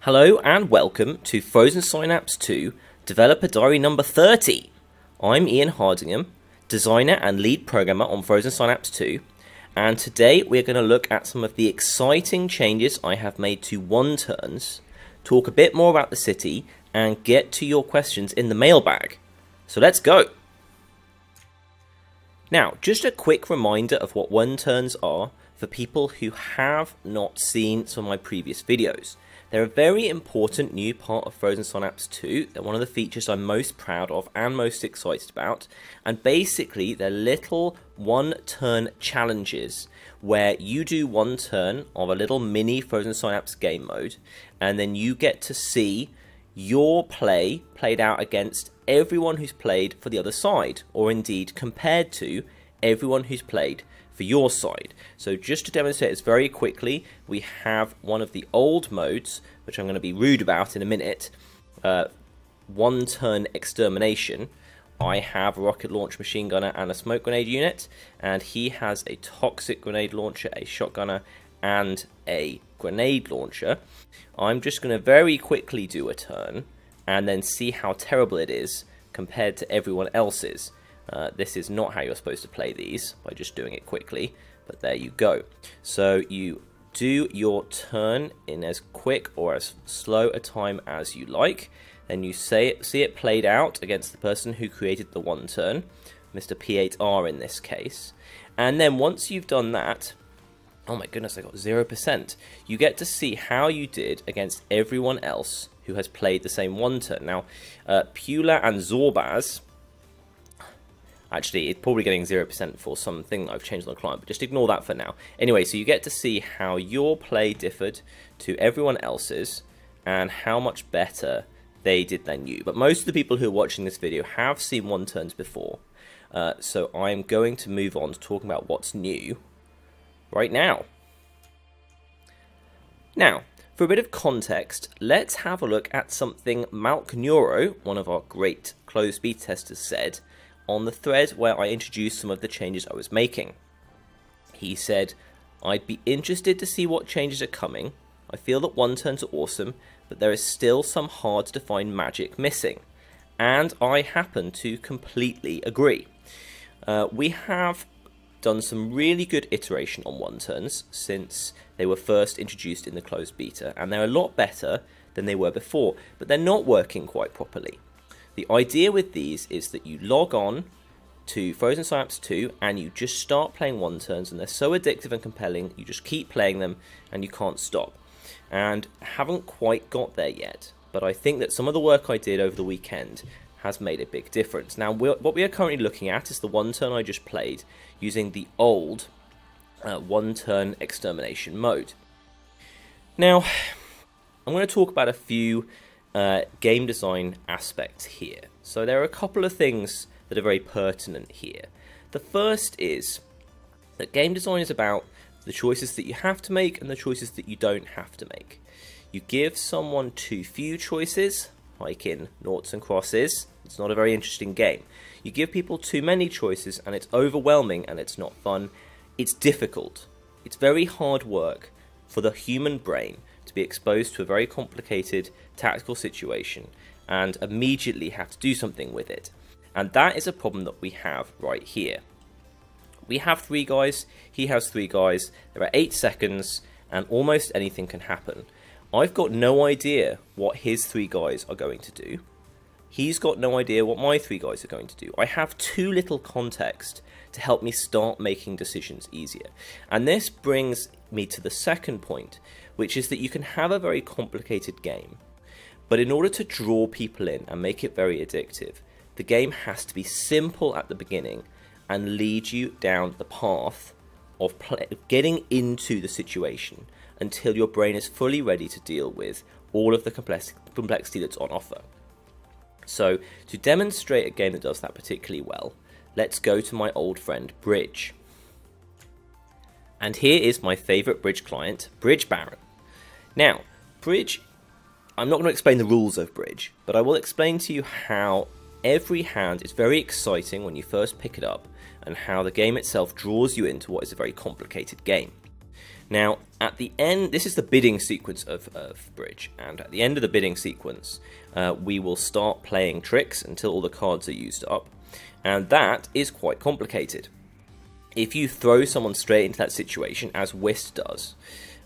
Hello and welcome to Frozen Synapse 2 Developer Diary number 30. I'm Ian Hardingham, designer and lead programmer on Frozen Synapse 2, and today we're going to look at some of the exciting changes I have made to one turns, talk a bit more about the city, and get to your questions in the mailbag. So let's go! Now, just a quick reminder of what one turns are for people who have not seen some of my previous videos. They're a very important new part of Frozen Synapse 2. They're one of the features I'm most proud of and most excited about. And basically, they're little one-turn challenges where you do one turn of a little mini Frozen Synapse game mode, and then you get to see your play played out against everyone who's played for the other side, or indeed compared to everyone who's played for your side. So just to demonstrate this very quickly, we have one of the old modes, which I'm going to be rude about in a minute, one turn extermination. I have a rocket launch machine gunner and a smoke grenade unit, and he has a toxic grenade launcher, a shotgunner, and a grenade launcher. I'm just going to very quickly do a turn and then see how terrible it is compared to everyone else's. This is not how you're supposed to play these, by just doing it quickly, but there you go. So you do your turn in as quick or as slow a time as you like, then you see it played out against the person who created the one turn, Mr. P8R in this case, and then once you've done that, oh my goodness, I got 0%, you get to see how you did against everyone else who has played the same one turn. Now, Pula and Zorbaz, actually, it's probably getting 0% for something that I've changed on the client, but just ignore that for now. Anyway, so you get to see how your play differed to everyone else's and how much better they did than you. But most of the people who are watching this video have seen one turns before, so I'm going to move on to talking about what's new right now. Now, for a bit of context, let's have a look at something Malk Neuro, one of our great closed beta testers, said on the thread where I introduced some of the changes I was making. He said, "I'd be interested to see what changes are coming. I feel that one turns are awesome, but there is still some hard to define magic missing." And I happen to completely agree. We have done some really good iteration on one turns since they were first introduced in the closed beta, and they're a lot better than they were before, but they're not working quite properly. The idea with these is that you log on to Frozen Synapse 2 and you just start playing one turns, and they're so addictive and compelling, you just keep playing them and you can't stop. And haven't quite got there yet, but I think that some of the work I did over the weekend has made a big difference. Now, what we are currently looking at is the one turn I just played using the old one turn extermination mode. Now, I'm going to talk about a few game design aspects here. So there are a couple of things that are very pertinent here. The first is that game design is about the choices that you have to make and the choices that you don't have to make. You give someone too few choices, like in Noughts and Crosses, it's not a very interesting game. You give people too many choices and it's overwhelming and it's not fun. It's difficult. It's very hard work for the human brain to be exposed to a very complicated tactical situation and immediately have to do something with it. And that is a problem that we have right here. We have 3 guys, he has 3 guys, there are 8 seconds, and almost anything can happen. I've got no idea what his 3 guys are going to do. He's got no idea what my 3 guys are going to do. I have too little context to help me start making decisions easier. And this brings me to the second point, which is that you can have a very complicated game, but in order to draw people in and make it very addictive, the game has to be simple at the beginning and lead you down the path of getting into the situation until your brain is fully ready to deal with all of the complexity that's on offer. So, to demonstrate a game that does that particularly well, let's go to my old friend Bridge. And here is my favourite Bridge client, Bridge Baron. Now, Bridge, I'm not going to explain the rules of Bridge, but I will explain to you how every hand is very exciting when you first pick it up, and how the game itself draws you into what is a very complicated game. Now, at the end, this is the bidding sequence of Bridge, and at the end of the bidding sequence, we will start playing tricks until all the cards are used up, and that is quite complicated. If you throw someone straight into that situation, as Whist does,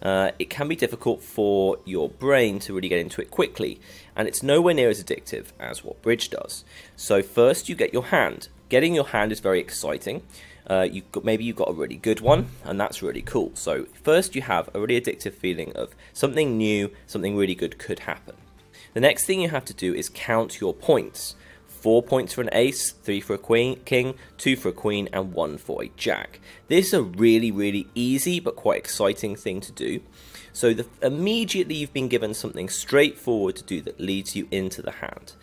it can be difficult for your brain to really get into it quickly, and it's nowhere near as addictive as what Bridge does. So first you get your hand. Getting your hand is very exciting. Maybe you've got a really good one, and that's really cool. So first you have a really addictive feeling of something new, something really good could happen. The next thing you have to do is count your points. 4 points for an ace, 3 for a king, 2 for a queen, and 1 for a jack. This is a really, really easy but quite exciting thing to do. So immediately you've been given something straightforward to do that leads you into the hand.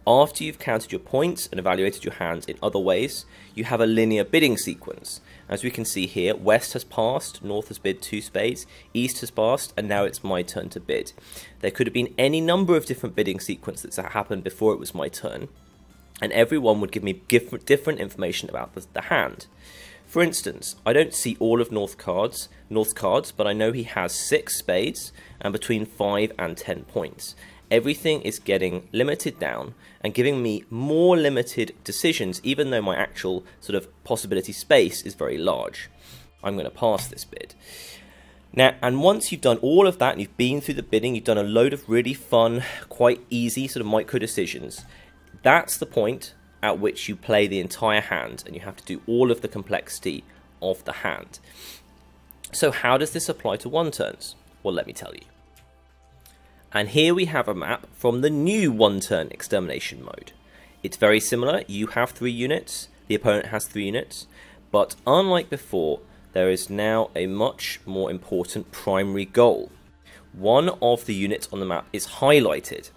After you've counted your points and evaluated your hands in other ways, you have a linear bidding sequence. As we can see here, West has passed, North has bid 2 spades, East has passed, and now it's my turn to bid. There could have been any number of different bidding sequences that happened before it was my turn, and everyone would give me different information about the hand. For instance, I don't see all of North's cards, but I know he has 6 spades and between 5 and 10 points. Everything is getting limited down and giving me more limited decisions, even though my actual sort of possibility space is very large. I'm going to pass this bid. Now, and once you've done all of that and you've been through the bidding, you've done a load of really fun, quite easy sort of micro decisions, that's the point at which you play the entire hand, and you have to do all of the complexity of the hand. So how does this apply to one turns? Well, let me tell you. And here we have a map from the new one turn extermination mode. It's very similar. You have 3 units, the opponent has 3 units, but unlike before, there is now a much more important primary goal. One of the units on the map is highlighted.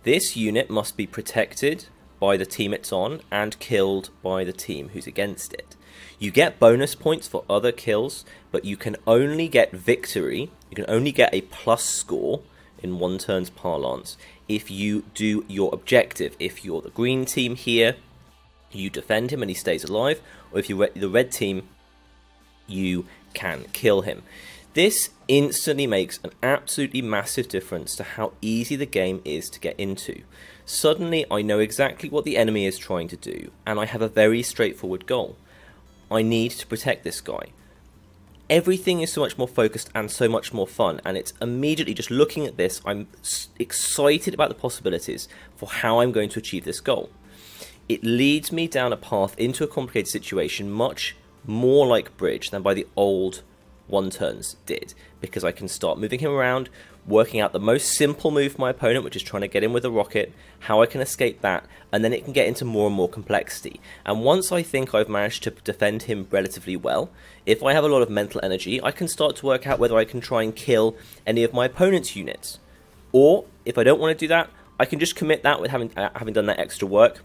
This unit must be protected by the team it's on and killed by the team who's against it. You get bonus points for other kills, but you can only get victory, you can only get a plus score in one turn's parlance if you do your objective. If you're the green team here, you defend him and he stays alive, or if you're the red team, you can kill him. This instantly makes an absolutely massive difference to how easy the game is to get into. Suddenly I know exactly what the enemy is trying to do, and I have a very straightforward goal. I need to protect this guy. Everything is so much more focused and so much more fun, and it's immediately just looking at this, I'm excited about the possibilities for how I'm going to achieve this goal. It leads me down a path into a complicated situation much more like Bridge than by the old one turns did, because I can start moving him around, working out the most simple move for my opponent, which is trying to get in with a rocket, how I can escape that, and then it can get into more and more complexity. And once I think I've managed to defend him relatively well, if I have a lot of mental energy, I can start to work out whether I can try and kill any of my opponent's units. Or, if I don't want to do that, I can just commit that with having done that extra work,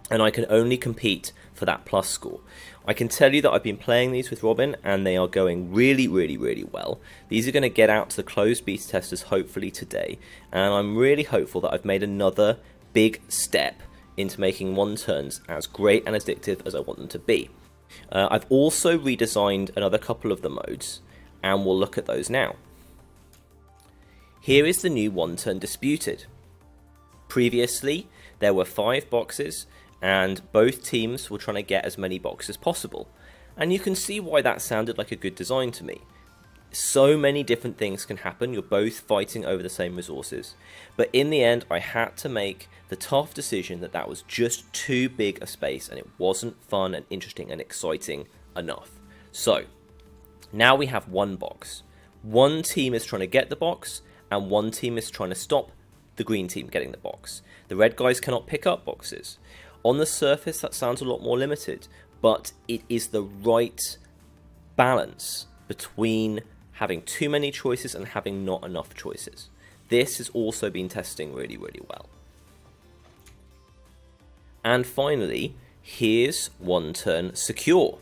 and I can only compete for that plus score. I can tell you that I've been playing these with Robin, and they are going really, really, really well. These are going to get out to the closed beta testers hopefully today, and I'm really hopeful that I've made another big step into making one turns as great and addictive as I want them to be. I've also redesigned another couple of the modes, and we'll look at those now. Here is the new one turn disputed. Previously, there were 5 boxes, and both teams were trying to get as many boxes as possible. And you can see why that sounded like a good design to me. So many different things can happen, you're both fighting over the same resources. But in the end, I had to make the tough decision that that was just too big a space, and it wasn't fun and interesting and exciting enough. So, now we have one box. One team is trying to get the box, and one team is trying to stop the green team getting the box. The red guys cannot pick up boxes. On the surface, that sounds a lot more limited, but it is the right balance between having too many choices and having not enough choices. This has also been testing really, really well. And finally, here's one turn secure.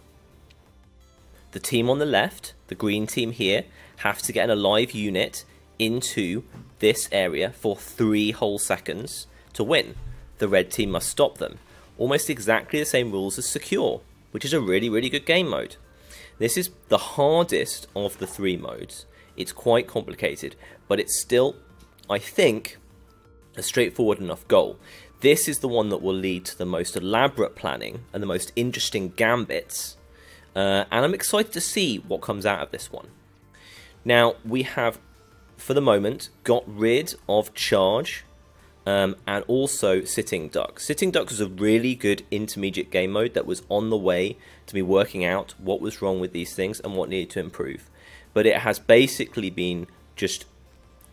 The team on the left, the green team here, have to get an alive unit into this area for 3 whole seconds to win. The red team must stop them. Almost exactly the same rules as secure, which is a really, really good game mode. This is the hardest of the 3 modes. It's quite complicated, but it's still, I think, a straightforward enough goal. This is the one that will lead to the most elaborate planning and the most interesting gambits, and I'm excited to see what comes out of this one. Now, we have, for the moment, got rid of Charge, and also Sitting Duck. Sitting Duck was a really good intermediate game mode that was on the way to me working out what was wrong with these things and what needed to improve. But it has basically been just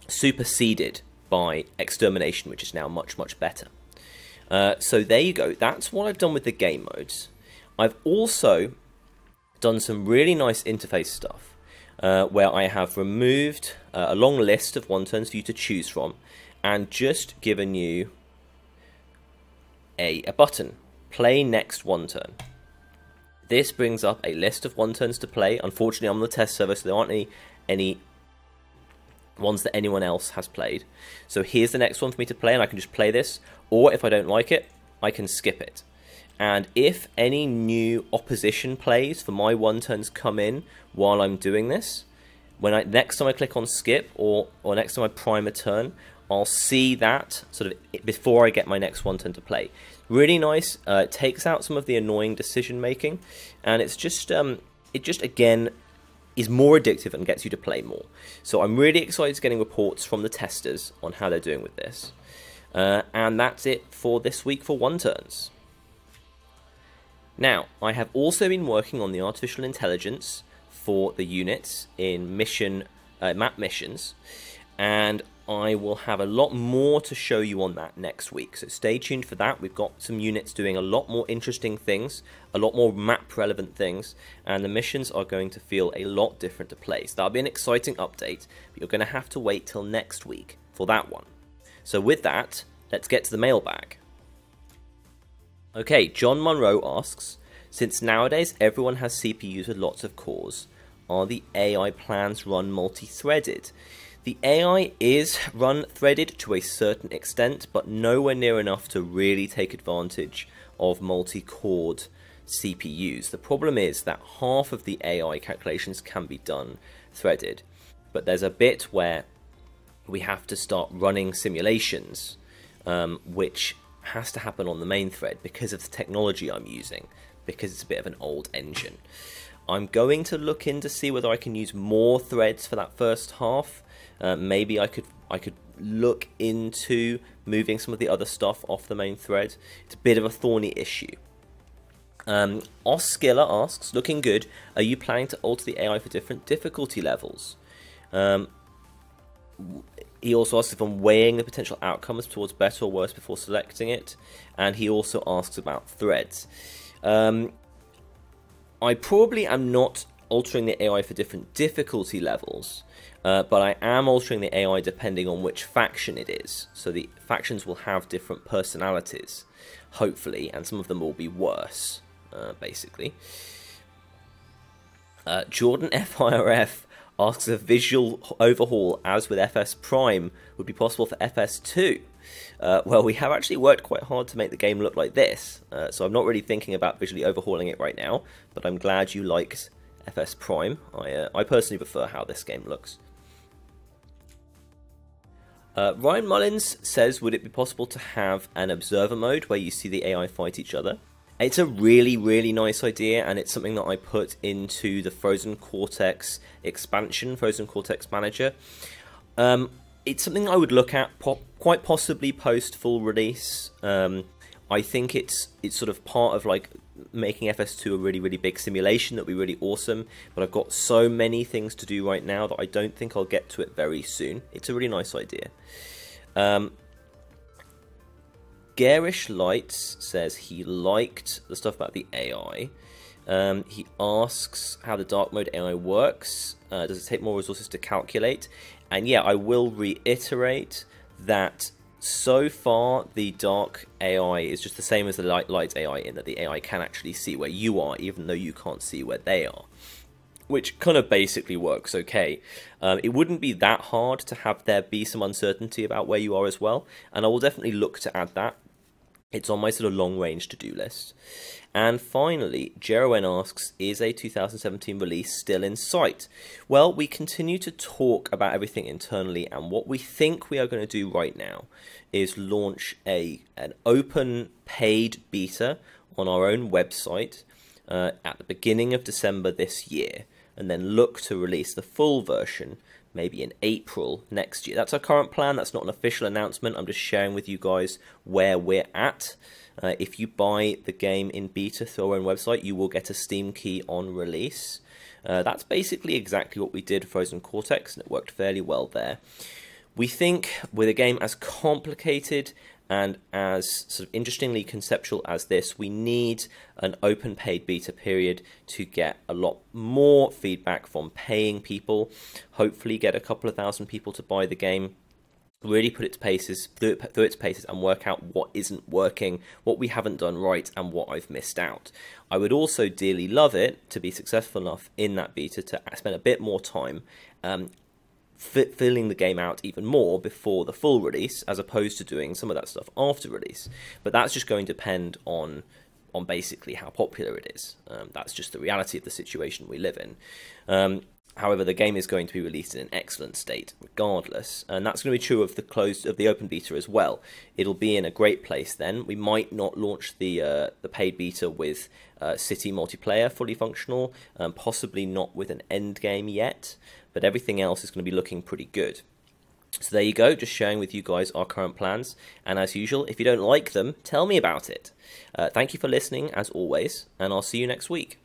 superseded by Extermination, which is now much, much better. So there you go. That's what I've done with the game modes. I've also done some really nice interface stuff, where I have removed a long list of 1-turns for you to choose from, and just given you a button, play next 1-turn. This brings up a list of 1-turns to play. Unfortunately, I'm on the test server, so there aren't any ones that anyone else has played. So here's the next one for me to play, and I can just play this, or if I don't like it, I can skip it. And if any new opposition plays for my 1-turns come in while I'm doing this, next time I click on skip, or next time I prime a turn, I'll see that sort of before I get my next 1-turn to play. Really nice. It takes out some of the annoying decision making, and it's just again is more addictive and gets you to play more. So I'm really excited to getting reports from the testers on how they're doing with this. And that's it for this week for 1-turns. Now, I have also been working on the artificial intelligence for the units in map missions, and I will have a lot more to show you on that next week, so stay tuned for that. We've got some units doing a lot more interesting things, a lot more map relevant things, and the missions are going to feel a lot different to play. So that'll be an exciting update, but you're going to have to wait till next week for that one. So with that, let's get to the mailbag. Okay, John Monroe asks, since nowadays everyone has CPUs with lots of cores, are the AI plans run multi-threaded? The AI is run threaded to a certain extent, but nowhere near enough to really take advantage of multi-cored CPUs. The problem is that half of the AI calculations can be done threaded, but there's a bit where we have to start running simulations, which has to happen on the main thread because of the technology I'm using, because it's a bit of an old engine. I'm going to look in to see whether I can use more threads for that first half. Maybe I could look into moving some of the other stuff off the main thread. It's a bit of a thorny issue. Oskiller asks, looking good, are you planning to alter the AI for different difficulty levels? He also asks if I'm weighing the potential outcomes towards better or worse before selecting it, and he also asks about threads. I probably am not altering the AI for different difficulty levels, but I am altering the AI depending on which faction it is. So the factions will have different personalities, hopefully, and some of them will be worse, basically. Jordan FIRF asks if visual overhaul, as with FS Prime, would be possible for FS2. Well, we have actually worked quite hard to make the game look like this, so I'm not really thinking about visually overhauling it right now, but I'm glad you liked FS Prime. I personally prefer how this game looks. Ryan Mullins says, would it be possible to have an observer mode where you see the AI fight each other? It's a really, really nice idea, and it's something that I put into the Frozen Cortex expansion, Frozen Cortex Manager. It's something I would look at quite possibly post full release. I think it's sort of part of like making FS2 a really, really big simulation that would be really awesome, but I've got so many things to do right now that I don't think I'll get to it very soon. It's a really nice idea. Garish Lights says he liked the stuff about the AI. He asks how the dark mode AI works. Does it take more resources to calculate? And yeah, I will reiterate that so far the dark AI is just the same as the light AI, in that the AI can actually see where you are even though you can't see where they are, which kind of basically works okay. It wouldn't be that hard to have there be some uncertainty about where you are as well, and I will definitely look to add that It's on my sort of long-range to-do list. And finally, Jeroen asks, is a 2017 release still in sight? Well, we continue to talk about everything internally, and what we think we are going to do right now is launch an open paid beta on our own website at the beginning of December this year, and then look to release the full version maybe in April next year. That's our current plan. That's not an official announcement. I'm just sharing with you guys where we're at. If you buy the game in beta through our own website, you will get a Steam key on release. That's basically exactly what we did for Frozen Cortex, and it worked fairly well there. We think with a game as complicated and as sort of interestingly conceptual as this, we need an open paid beta period to get a lot more feedback from paying people, hopefully get a couple of thousand people to buy the game, really put it through its paces and work out what isn't working, what we haven't done right, and what I've missed out. I would also dearly love it to be successful enough in that beta to spend a bit more time filling the game out even more before the full release, as opposed to doing some of that stuff after release. But that's just going to depend on basically how popular it is. That's just the reality of the situation we live in. However, the game is going to be released in an excellent state regardless, and that's going to be true of the open beta as well. It'll be in a great place then. We might not launch the paid beta with city multiplayer fully functional, possibly not with an end game yet, but everything else is going to be looking pretty good. So there you go, just sharing with you guys our current plans, and as usual, if you don't like them, tell me about it. Thank you for listening as always, and I'll see you next week.